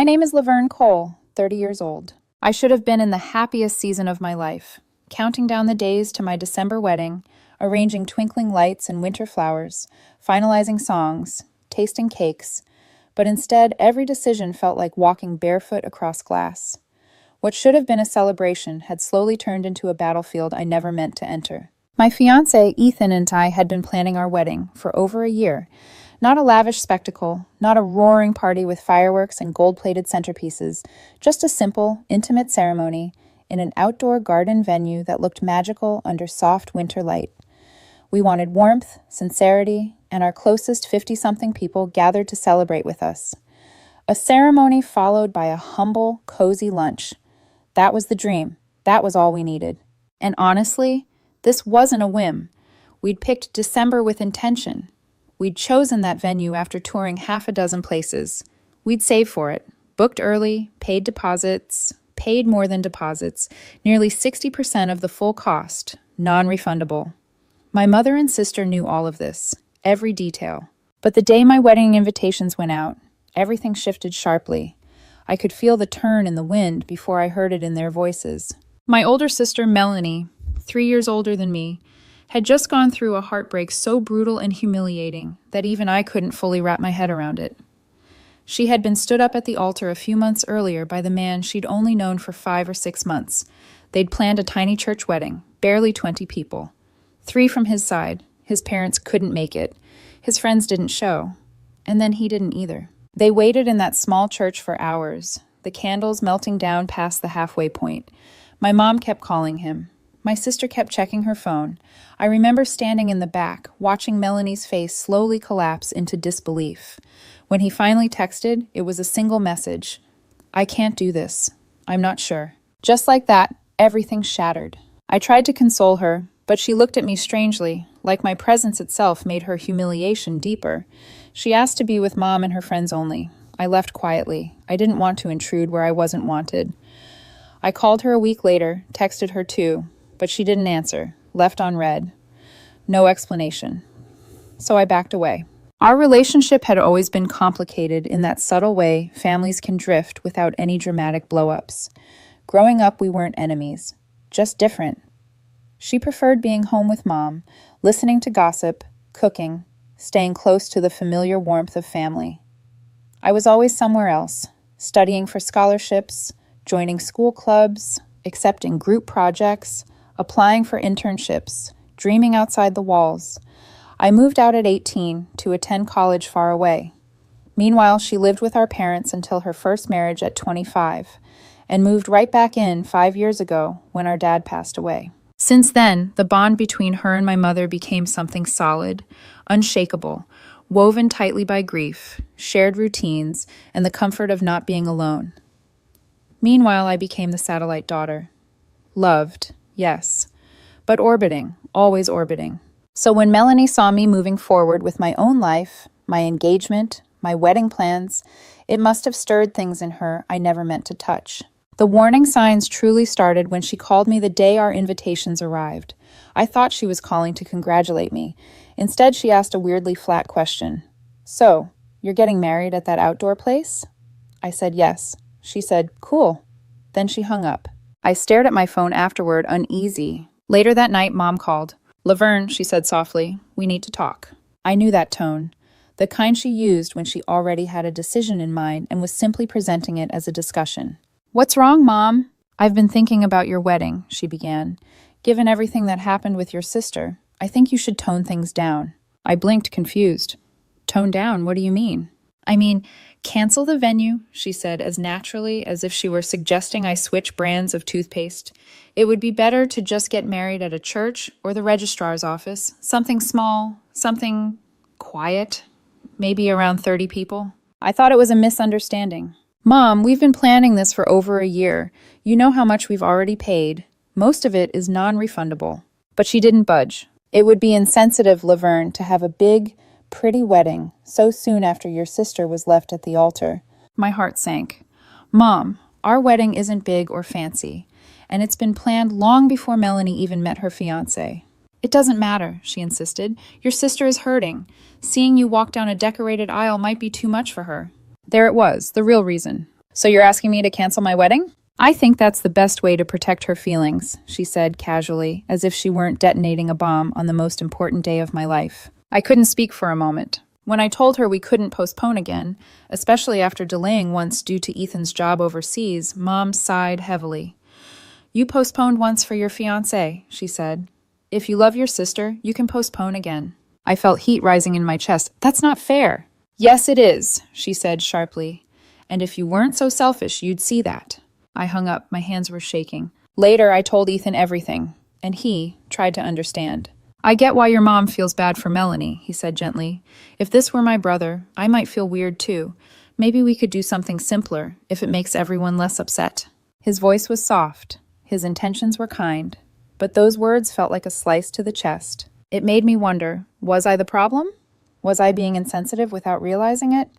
My name is Laverne Cole, 30 years old. I should have been in the happiest season of my life, counting down the days to my December wedding, arranging twinkling lights and winter flowers, finalizing songs, tasting cakes, but instead every decision felt like walking barefoot across glass. What should have been a celebration had slowly turned into a battlefield I never meant to enter. My fiancé, Ethan, and I had been planning our wedding for over a year. Not a lavish spectacle, not a roaring party with fireworks and gold-plated centerpieces, just a simple, intimate ceremony in an outdoor garden venue that looked magical under soft winter light. We wanted warmth, sincerity, and our closest 50-something people gathered to celebrate with us. A ceremony followed by a humble, cozy lunch. That was the dream. That was all we needed. And honestly, this wasn't a whim. We'd picked December with intention. We'd chosen that venue after touring half a dozen places. We'd saved for it, booked early, paid deposits, paid more than deposits, nearly 60% of the full cost, non-refundable. My mother and sister knew all of this, every detail. But the day my wedding invitations went out, everything shifted sharply. I could feel the turn in the wind before I heard it in their voices. My older sister, Melanie, 3 years older than me, had just gone through a heartbreak so brutal and humiliating that even I couldn't fully wrap my head around it. She had been stood up at the altar a few months earlier by the man she'd only known for 5 or 6 months. They'd planned a tiny church wedding, barely 20 people. 3 from his side. His parents couldn't make it. His friends didn't show. And then he didn't either. They waited in that small church for hours, the candles melting down past the halfway point. My mom kept calling him. My sister kept checking her phone. I remember standing in the back, watching Melanie's face slowly collapse into disbelief. When he finally texted, it was a single message. "I can't do this. I'm not sure." Just like that, everything shattered. I tried to console her, but she looked at me strangely, like my presence itself made her humiliation deeper. She asked to be with Mom and her friends only. I left quietly. I didn't want to intrude where I wasn't wanted. I called her a week later, texted her too, but she didn't answer, left on read. No explanation. So I backed away. Our relationship had always been complicated in that subtle way families can drift without any dramatic blow-ups. Growing up, we weren't enemies, just different. She preferred being home with Mom, listening to gossip, cooking, staying close to the familiar warmth of family. I was always somewhere else, studying for scholarships, joining school clubs, accepting group projects, applying for internships, dreaming outside the walls. I moved out at 18 to attend college far away. Meanwhile, she lived with our parents until her first marriage at 25, and moved right back in 5 years ago when our dad passed away. Since then, the bond between her and my mother became something solid, unshakable, woven tightly by grief, shared routines, and the comfort of not being alone. Meanwhile, I became the satellite daughter. Loved, yes, but orbiting, always orbiting. So when Melanie saw me moving forward with my own life, my engagement, my wedding plans, it must have stirred things in her I never meant to touch. The warning signs truly started when she called me the day our invitations arrived. I thought she was calling to congratulate me. Instead, she asked a weirdly flat question. "So, you're getting married at that outdoor place?" I said yes. She said, "Cool." Then she hung up. I stared at my phone afterward, uneasy. Later that night, Mom called. "Laverne," she said softly, "we need to talk." I knew that tone, the kind she used when she already had a decision in mind and was simply presenting it as a discussion. "What's wrong, Mom?" "I've been thinking about your wedding," she began. "Given everything that happened with your sister, I think you should tone things down." I blinked, confused. "Tone down? What do you mean?" "I mean, cancel the venue," she said as naturally as if she were suggesting I switch brands of toothpaste. "It would be better to just get married at a church or the registrar's office. Something small, something quiet, maybe around 30 people." I thought it was a misunderstanding. "Mom, we've been planning this for over a year. You know how much we've already paid. Most of it is non-refundable." But she didn't budge. "It would be insensitive, Laverne, to have a big, pretty wedding so soon after your sister was left at the altar." My heart sank. "Mom, our wedding isn't big or fancy, and it's been planned long before Melanie even met her fiancé." "It doesn't matter," she insisted. "Your sister is hurting. Seeing you walk down a decorated aisle might be too much for her." There it was, the real reason. So you're asking me to cancel my wedding? I think that's the best way to protect her feelings, she said casually, as if she weren't detonating a bomb on the most important day of my life. I couldn't speak for a moment. When I told her we couldn't postpone again, especially after delaying once due to Ethan's job overseas, Mom sighed heavily. You postponed once for your fiancé, she said. If you love your sister, you can postpone again. I felt heat rising in my chest. That's not fair. Yes, it is, she said sharply. And if you weren't so selfish, you'd see that. I hung up. My hands were shaking. Later, I told Ethan everything, and he tried to understand. I get why your mom feels bad for Melanie, he said gently. If this were my brother, I might feel weird too. Maybe we could do something simpler, if it makes everyone less upset. His voice was soft. His intentions were kind. But those words felt like a slice to the chest. It made me wonder, was I the problem? Was I being insensitive without realizing it?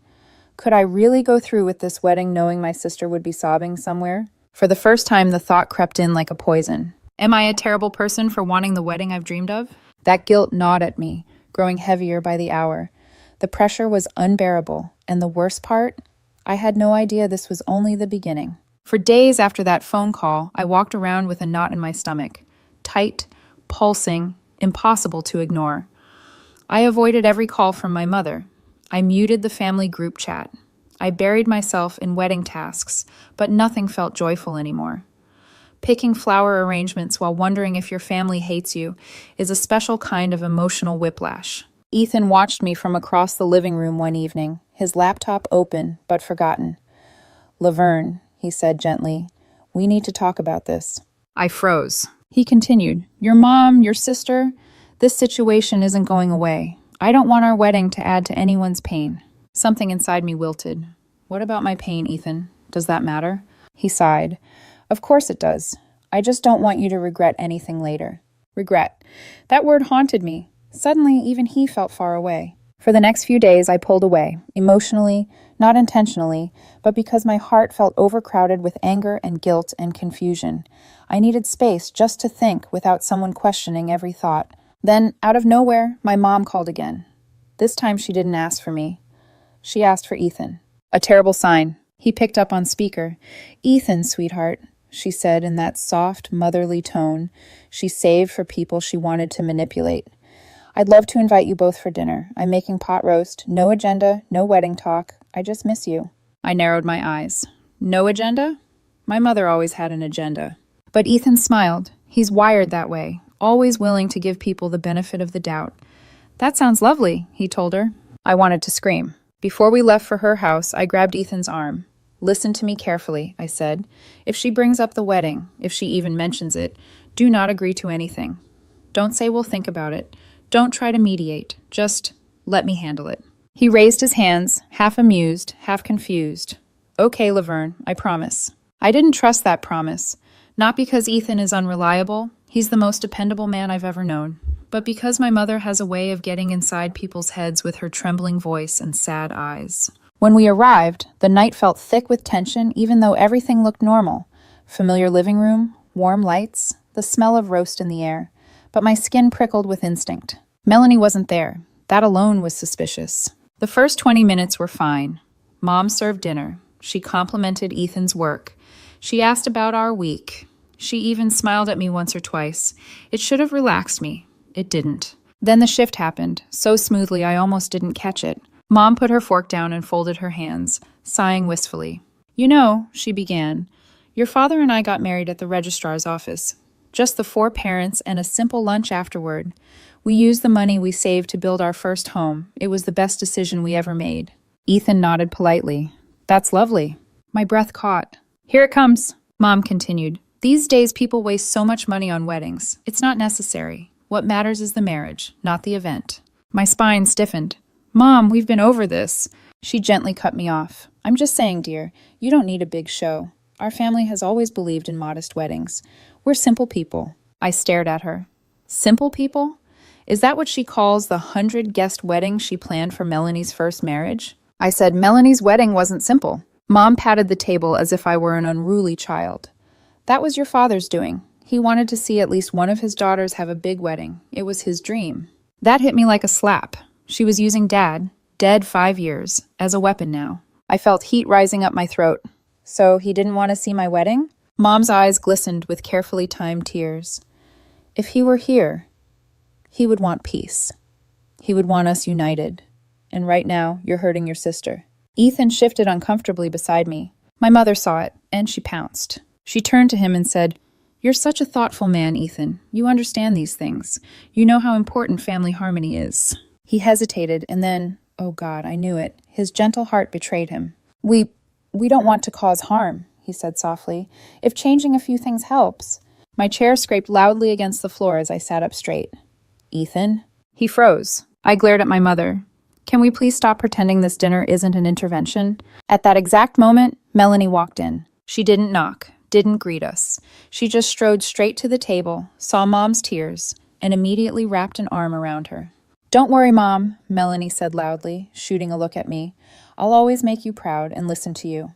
Could I really go through with this wedding knowing my sister would be sobbing somewhere? For the first time, the thought crept in like a poison. Am I a terrible person for wanting the wedding I've dreamed of? That guilt gnawed at me, growing heavier by the hour. The pressure was unbearable, and the worst part? I had no idea this was only the beginning. For days after that phone call, I walked around with a knot in my stomach. Tight, pulsing, impossible to ignore. I avoided every call from my mother. I muted the family group chat. I buried myself in wedding tasks, but nothing felt joyful anymore. Picking flower arrangements while wondering if your family hates you is a special kind of emotional whiplash. Ethan watched me from across the living room one evening, his laptop open but forgotten. Laverne, he said gently, we need to talk about this. I froze. He continued, your mom, your sister, this situation isn't going away. I don't want our wedding to add to anyone's pain. Something inside me wilted. What about my pain, Ethan? Does that matter? He sighed. Of course it does. I just don't want you to regret anything later. Regret. That word haunted me. Suddenly, even he felt far away. For the next few days, I pulled away, emotionally, not intentionally, but because my heart felt overcrowded with anger and guilt and confusion. I needed space just to think without someone questioning every thought. Then, out of nowhere, my mom called again. This time she didn't ask for me. She asked for Ethan. A terrible sign. He picked up on speaker. Ethan, sweetheart, she said in that soft, motherly tone she saved for people she wanted to manipulate. I'd love to invite you both for dinner. I'm making pot roast. No agenda, no wedding talk. I just miss you. I narrowed my eyes. No agenda? My mother always had an agenda. But Ethan smiled. He's wired that way. Always willing to give people the benefit of the doubt. That sounds lovely, he told her. I wanted to scream. Before we left for her house, I grabbed Ethan's arm. Listen to me carefully, I said. If she brings up the wedding, if she even mentions it, do not agree to anything. Don't say we'll think about it. Don't try to mediate. Just let me handle it. He raised his hands, half amused, half confused. Okay, Laverne, I promise. I didn't trust that promise. Not because Ethan is unreliable. He's the most dependable man I've ever known. But because my mother has a way of getting inside people's heads with her trembling voice and sad eyes. When we arrived, the night felt thick with tension even though everything looked normal. Familiar living room, warm lights, the smell of roast in the air. But my skin prickled with instinct. Melanie wasn't there. That alone was suspicious. The first 20 minutes were fine. Mom served dinner. She complimented Ethan's work. She asked about our week. She even smiled at me once or twice. It should have relaxed me. It didn't. Then the shift happened, so smoothly I almost didn't catch it. Mom put her fork down and folded her hands, sighing wistfully. You know, she began, your father and I got married at the registrar's office. Just the 4 parents and a simple lunch afterward. We used the money we saved to build our first home. It was the best decision we ever made. Ethan nodded politely. That's lovely. My breath caught. Here it comes, Mom continued. These days people waste so much money on weddings. It's not necessary. What matters is the marriage, not the event. My spine stiffened. Mom, we've been over this. She gently cut me off. I'm just saying, dear, you don't need a big show. Our family has always believed in modest weddings. We're simple people. I stared at her. Simple people? Is that what she calls the 100-guest wedding she planned for Melanie's first marriage? I said Melanie's wedding wasn't simple. Mom patted the table as if I were an unruly child. That was your father's doing. He wanted to see at least one of his daughters have a big wedding. It was his dream. That hit me like a slap. She was using Dad, dead 5 years, as a weapon now. I felt heat rising up my throat. So he didn't want to see my wedding? Mom's eyes glistened with carefully timed tears. If he were here, he would want peace. He would want us united. And right now, you're hurting your sister. Ethan shifted uncomfortably beside me. My mother saw it, and she pounced. She turned to him and said, "You're such a thoughtful man, Ethan. You understand these things. You know how important family harmony is." He hesitated, and then, oh God, I knew it. His gentle heart betrayed him. We don't want to cause harm," he said softly. "If changing a few things helps." My chair scraped loudly against the floor as I sat up straight. "Ethan?" He froze. I glared at my mother. "Can we please stop pretending this dinner isn't an intervention?" At that exact moment, Melanie walked in. She didn't knock, didn't greet us. She just strode straight to the table, saw Mom's tears, and immediately wrapped an arm around her. "Don't worry, Mom," Melanie said loudly, shooting a look at me. "I'll always make you proud and listen to you.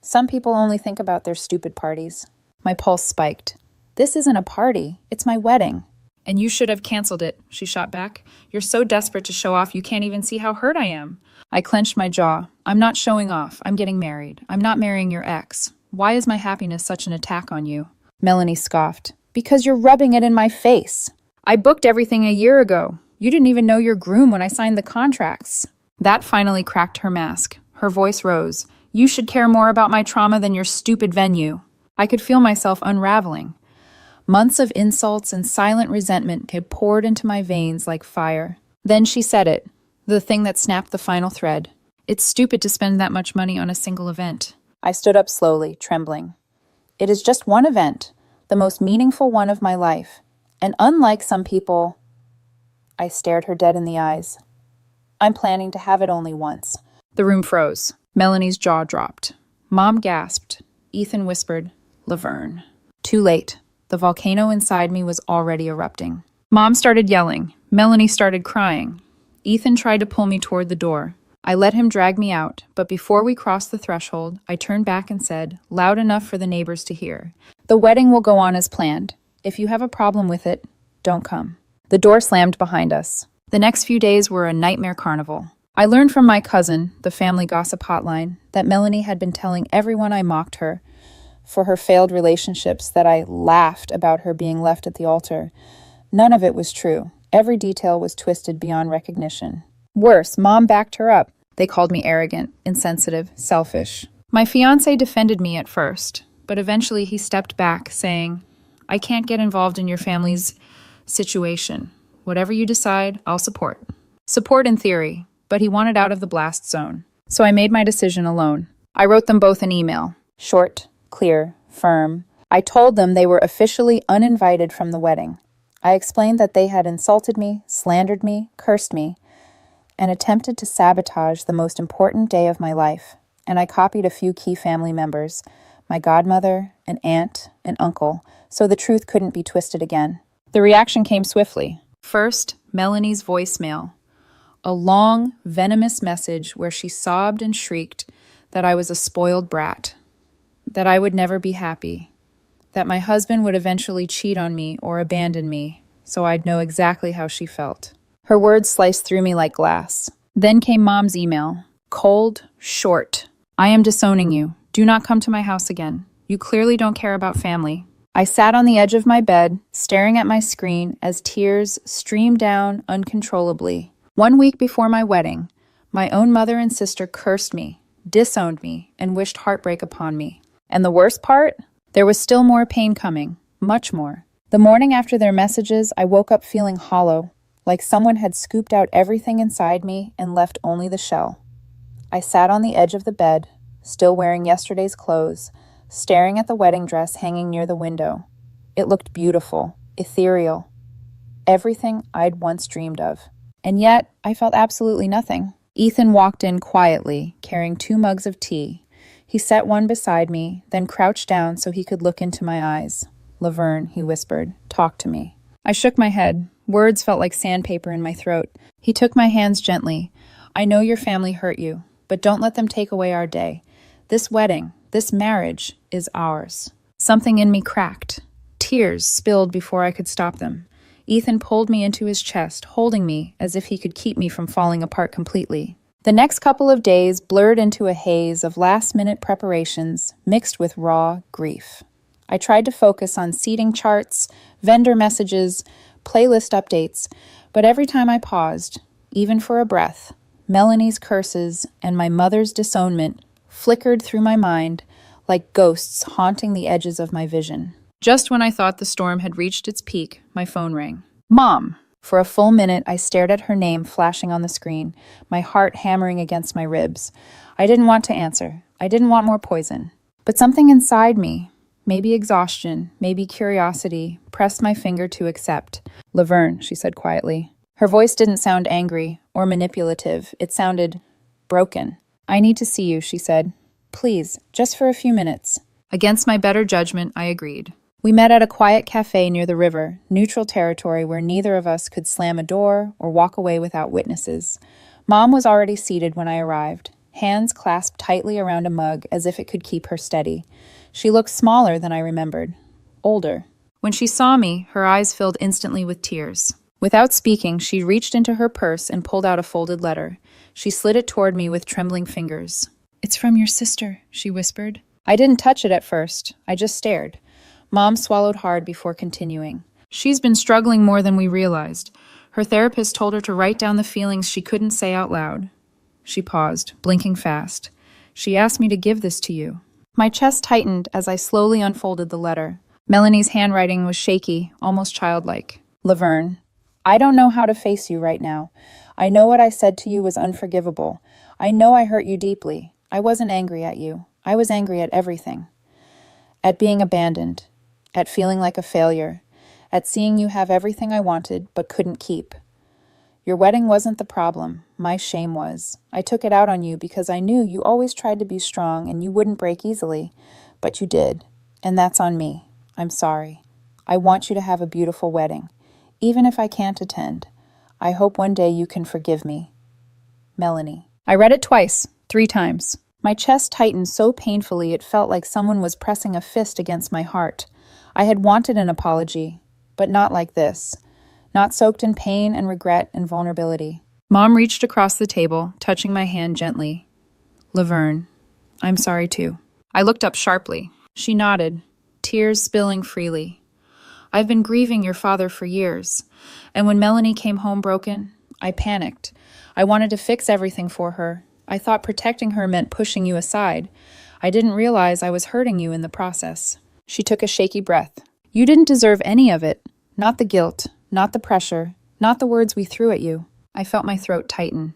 Some people only think about their stupid parties." My pulse spiked. "This isn't a party. It's my wedding." "And you should have canceled it," she shot back. "You're so desperate to show off you can't even see how hurt I am." I clenched my jaw. "I'm not showing off. I'm getting married. I'm not marrying your ex. Why is my happiness such an attack on you?" Melanie scoffed. "Because you're rubbing it in my face. I booked everything a year ago. You didn't even know your groom when I signed the contracts." That finally cracked her mask. Her voice rose. "You should care more about my trauma than your stupid venue." I could feel myself unraveling. Months of insults and silent resentment had poured into my veins like fire. Then she said it, the thing that snapped the final thread. "It's stupid to spend that much money on a single event." I stood up slowly, trembling. "It is just one event, the most meaningful one of my life. And unlike some people..." I stared her dead in the eyes. "I'm planning to have it only once." The room froze. Melanie's jaw dropped. Mom gasped. Ethan whispered, "Laverne." Too late. The volcano inside me was already erupting. Mom started yelling. Melanie started crying. Ethan tried to pull me toward the door. I let him drag me out, but before we crossed the threshold, I turned back and said, loud enough for the neighbors to hear, "The wedding will go on as planned. If you have a problem with it, don't come." The door slammed behind us. The next few days were a nightmare carnival. I learned from my cousin, the family gossip hotline, that Melanie had been telling everyone I mocked her for her failed relationships, that I laughed about her being left at the altar. None of it was true. Every detail was twisted beyond recognition. Worse, Mom backed her up. They called me arrogant, insensitive, selfish. My fiancé defended me at first, but eventually he stepped back, saying, "I can't get involved in your family's situation. Whatever you decide, I'll support." Support in theory, but he wanted out of the blast zone. So I made my decision alone. I wrote them both an email. Short, clear, firm. I told them they were officially uninvited from the wedding. I explained that they had insulted me, slandered me, cursed me, and attempted to sabotage the most important day of my life. And I copied a few key family members, my godmother, an aunt, an uncle, so the truth couldn't be twisted again. The reaction came swiftly. First, Melanie's voicemail. A long, venomous message where she sobbed and shrieked that I was a spoiled brat, that I would never be happy, that my husband would eventually cheat on me or abandon me, so I'd know exactly how she felt. Her words sliced through me like glass. Then came Mom's email. Cold, short. "I am disowning you. Do not come to my house again. You clearly don't care about family." I sat on the edge of my bed, staring at my screen as tears streamed down uncontrollably. 1 week before my wedding, my own mother and sister cursed me, disowned me, and wished heartbreak upon me. And the worst part? There was still more pain coming, much more. The morning after their messages, I woke up feeling hollow, like someone had scooped out everything inside me and left only the shell. I sat on the edge of the bed, still wearing yesterday's clothes, staring at the wedding dress hanging near the window. It looked beautiful, ethereal, everything I'd once dreamed of. And yet, I felt absolutely nothing. Ethan walked in quietly, carrying 2 mugs of tea. He set one beside me, then crouched down so he could look into my eyes. "Laverne," he whispered, "talk to me." I shook my head. Words felt like sandpaper in my throat. He took my hands gently. "I know your family hurt you, but don't let them take away our day. This wedding, this marriage, is ours." Something in me cracked. Tears spilled before I could stop them. Ethan pulled me into his chest, holding me as if he could keep me from falling apart completely. The next couple of days blurred into a haze of last-minute preparations mixed with raw grief. I tried to focus on seating charts, vendor messages, playlist updates, but every time I paused, even for a breath, Melanie's curses and my mother's disownment flickered through my mind like ghosts haunting the edges of my vision. Just when I thought the storm had reached its peak, my phone rang. Mom! For a full minute, I stared at her name flashing on the screen, my heart hammering against my ribs. I didn't want to answer. I didn't want more poison. But something inside me, maybe exhaustion, maybe curiosity, pressed my finger to accept. Laverne, she said quietly. Her voice didn't sound angry or manipulative. It sounded broken. I need to see you, she said. Please, just for a few minutes. Against my better judgment, I agreed. We met at a quiet cafe near the river, neutral territory where neither of us could slam a door or walk away without witnesses. Mom was already seated when I arrived, hands clasped tightly around a mug as if it could keep her steady. She looked smaller than I remembered, older. When she saw me, her eyes filled instantly with tears. Without speaking, she reached into her purse and pulled out a folded letter. She slid it toward me with trembling fingers. "It's from your sister," she whispered. I didn't touch it at first. I just stared. Mom swallowed hard before continuing. She's been struggling more than we realized. Her therapist told her to write down the feelings she couldn't say out loud. She paused, blinking fast. She asked me to give this to you. My chest tightened as I slowly unfolded the letter. Melanie's handwriting was shaky, almost childlike. Laverne, I don't know how to face you right now. I know what I said to you was unforgivable. I know I hurt you deeply. I wasn't angry at you. I was angry at everything. At being abandoned. At feeling like a failure, at seeing you have everything I wanted but couldn't keep. Your wedding wasn't the problem, my shame was. I took it out on you because I knew you always tried to be strong and you wouldn't break easily, but you did, and that's on me. I'm sorry. I want you to have a beautiful wedding, even if I can't attend. I hope one day you can forgive me. Melanie. I read it twice, 3 times. My chest tightened so painfully it felt like someone was pressing a fist against my heart. I had wanted an apology, but not like this. Not soaked in pain and regret and vulnerability. Mom reached across the table, touching my hand gently. Laverne, I'm sorry too. I looked up sharply. She nodded, tears spilling freely. I've been grieving your father for years, and when Melanie came home broken, I panicked. I wanted to fix everything for her. I thought protecting her meant pushing you aside. I didn't realize I was hurting you in the process. She took a shaky breath. You didn't deserve any of it. Not the guilt, not the pressure, not the words we threw at you. I felt my throat tighten.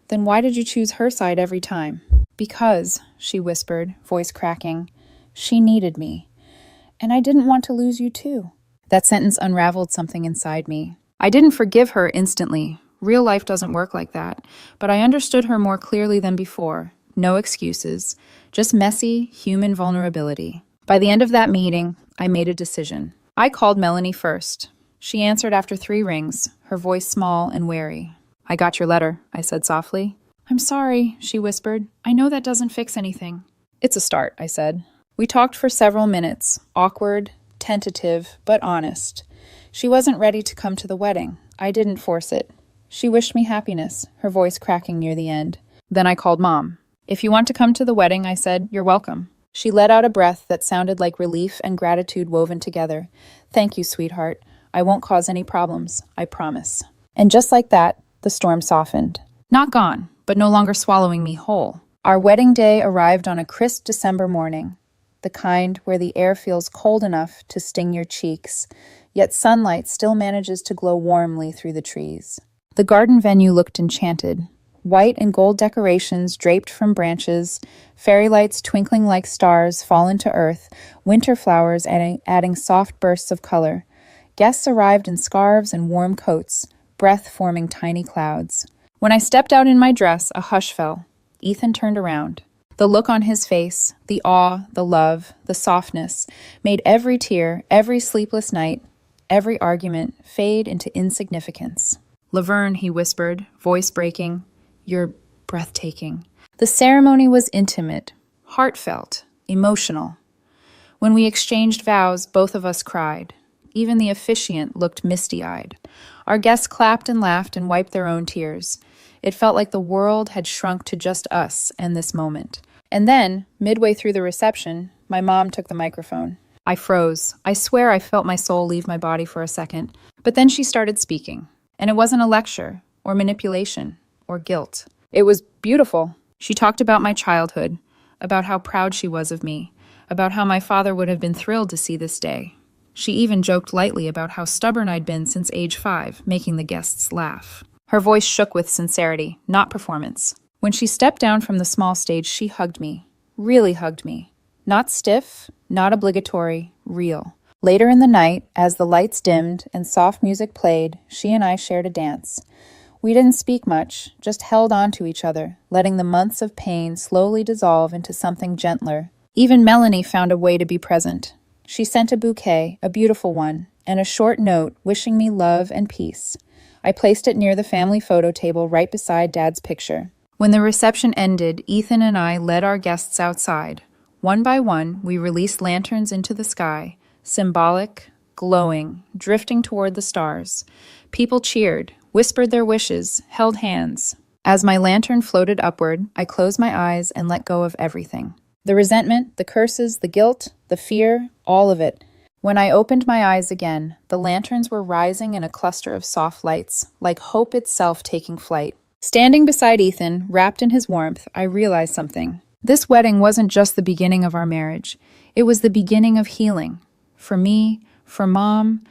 Then why did you choose her side every time? Because, she whispered, voice cracking, she needed me. And I didn't want to lose you too. That sentence unraveled something inside me. I didn't forgive her instantly. Real life doesn't work like that. But I understood her more clearly than before. No excuses. Just messy, human vulnerability. By the end of that meeting, I made a decision. I called Melanie first. She answered after 3 rings, her voice small and wary. I got your letter, I said softly. I'm sorry, she whispered. I know that doesn't fix anything. It's a start, I said. We talked for several minutes, awkward, tentative, but honest. She wasn't ready to come to the wedding. I didn't force it. She wished me happiness, her voice cracking near the end. Then I called Mom. If you want to come to the wedding, I said, you're welcome. She let out a breath that sounded like relief and gratitude woven together. Thank you, sweetheart. I won't cause any problems, I promise. And just like that, the storm softened. Not gone, but no longer swallowing me whole. Our wedding day arrived on a crisp December morning, the kind where the air feels cold enough to sting your cheeks, yet sunlight still manages to glow warmly through the trees. The garden venue looked enchanted. White and gold decorations draped from branches, fairy lights twinkling like stars fallen to earth, winter flowers adding soft bursts of color. Guests arrived in scarves and warm coats, breath forming tiny clouds. When I stepped out in my dress, a hush fell. Ethan turned around. The look on his face, the awe, the love, the softness, made every tear, every sleepless night, every argument fade into insignificance. Laverne, he whispered, voice breaking. You're breathtaking. The ceremony was intimate, heartfelt, emotional. When we exchanged vows, both of us cried. Even the officiant looked misty-eyed. Our guests clapped and laughed and wiped their own tears. It felt like the world had shrunk to just us and this moment. And then, midway through the reception, my mom took the microphone. I froze. I swear I felt my soul leave my body for a second. But then she started speaking. And it wasn't a lecture, or manipulation, or guilt. It was beautiful. She talked about my childhood, about how proud she was of me, about how my father would have been thrilled to see this day. She even joked lightly about how stubborn I'd been since age 5, making the guests laugh. Her voice shook with sincerity, not performance. When she stepped down from the small stage, she hugged me. Really hugged me. Not stiff, not obligatory, real. Later in the night, as the lights dimmed and soft music played, she and I shared a dance. We didn't speak much, just held on to each other, letting the months of pain slowly dissolve into something gentler. Even Melanie found a way to be present. She sent a bouquet, a beautiful one, and a short note wishing me love and peace. I placed it near the family photo table right beside Dad's picture. When the reception ended, Ethan and I led our guests outside. One by one, we released lanterns into the sky, symbolic, glowing, drifting toward the stars. People cheered, whispered their wishes, held hands. As my lantern floated upward, I closed my eyes and let go of everything. The resentment, the curses, the guilt, the fear, all of it. When I opened my eyes again, the lanterns were rising in a cluster of soft lights, like hope itself taking flight. Standing beside Ethan, wrapped in his warmth, I realized something. This wedding wasn't just the beginning of our marriage. It was the beginning of healing. For me, for Mom,